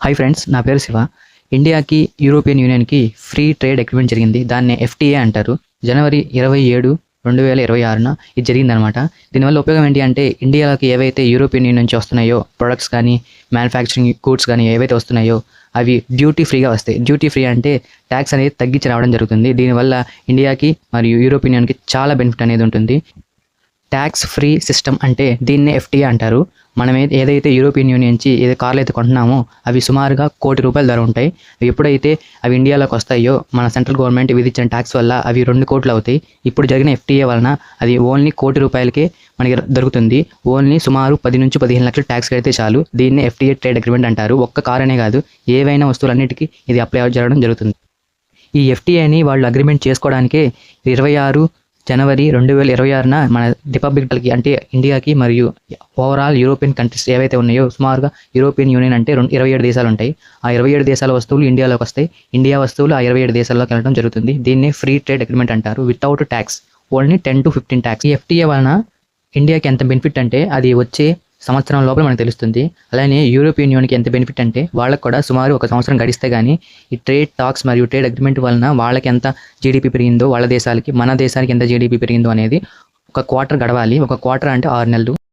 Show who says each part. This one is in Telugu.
Speaker 1: హాయ్ ఫ్రెండ్స్, నా పేరు శివ. ఇండియాకి యూరోపియన్ యూనియన్కి ఫ్రీ ట్రేడ్ అగ్రిమెంట్ జరిగింది. దాన్ని ఎఫ్టీఏ అంటారు. జనవరి 27, 2026న ఇది జరిగిందనమాట. దీనివల్ల ఉపయోగం ఏంటి అంటే, ఇండియాకి ఏవైతే యూరోపియన్ యూనియన్ నుంచి వస్తున్నాయో ప్రొడక్ట్స్ కానీ, మ్యానుఫ్యాక్చరింగ్ గూడ్స్ కానీ ఏవైతే వస్తున్నాయో అవి డ్యూటీ ఫ్రీగా వస్తాయి. డ్యూటీ ఫ్రీ అంటే ట్యాక్స్ అనేది తగ్గించి రావడం జరుగుతుంది. దీనివల్ల ఇండియాకి మరియు యూరోపియన్ యూనియన్కి చాలా బెనిఫిట్ అనేది ఉంటుంది. ట్యాక్స్ ఫ్రీ సిస్టమ్ అంటే దీన్నే ఎఫ్టీఏ అంటారు. మనం ఏదైతే యూరోపియన్ యూనియన్ నుంచి ఏదో కార్లు అయితే కొంటున్నామో అవి సుమారుగా ₹1,00,00,000 ధర ఉంటాయి. ఎప్పుడైతే అవి ఇండియాలోకి వస్తాయో మన సెంట్రల్ గవర్నమెంట్ విధించిన ట్యాక్స్ వల్ల అవి 2 కోట్లు అవుతాయి. ఇప్పుడు జరిగిన ఎఫ్టీఏ వలన అది ఓన్లీ ₹1,00,00,000కే మనకి దొరుకుతుంది. ఓన్లీ సుమారు 10 నుంచి 15 లక్షలు ట్యాక్స్ కడితే చాలు. దీన్నే ఎఫ్టీఏ ట్రేడ్ అగ్రిమెంట్ అంటారు. ఒక్క కార్ అనే కాదు, ఏవైనా వస్తువులన్నిటికీ ఇది అప్లై జరగడం జరుగుతుంది. ఈ ఎఫ్టీఏని వాళ్ళు అగ్రిమెంట్ చేసుకోవడానికే 26 జనవరి 2026న మన రిపబ్లిక్ డేకి అంటే ఇండియాకి మరియు ఓవరాల్ యూరోపియన్ కంట్రీస్ ఏవైతే ఉన్నాయో సుమారుగా యూరోపియన్ యూనియన్ అంటే 27 దేశాలు ఉంటాయి. ఆ 27 దేశాల వస్తువులు ఇండియాలోకి వస్తాయి. ఇండియా వస్తువులు ఆ 27 దేశాల్లోకి వెళ్ళడం జరుగుతుంది. దీన్నే ఫ్రీ ట్రేడ్ అగ్రిమెంట్ అంటారు. Without tax, only 10 to 15 tax. ఈ ఎఫ్టీఏ వలన ఇండియాకి ఎంత బెనిఫిట్ అంటే అది వచ్చే సంవత్సరం లోపల మనకు తెలుస్తుంది. అలానే యూరోపియన్ యూనియన్కి ఎంత బెనిఫిట్ అంటే వాళ్ళకి కూడా సుమారు 1 సంవత్సరం గడిస్తే కానీ ఈ ట్రేడ్ టాక్స్ మరియు ట్రేడ్ అగ్రిమెంట్ వలన వాళ్ళకి ఎంత జీడిపి పెరిగిందో, వాళ్ళ దేశాలకి మన దేశానికి ఎంత జీడిపి పెరిగిందో అనేది ఒక క్వార్టర్ గడవాలి. ఒక క్వార్టర్ అంటే 6 నెలలు.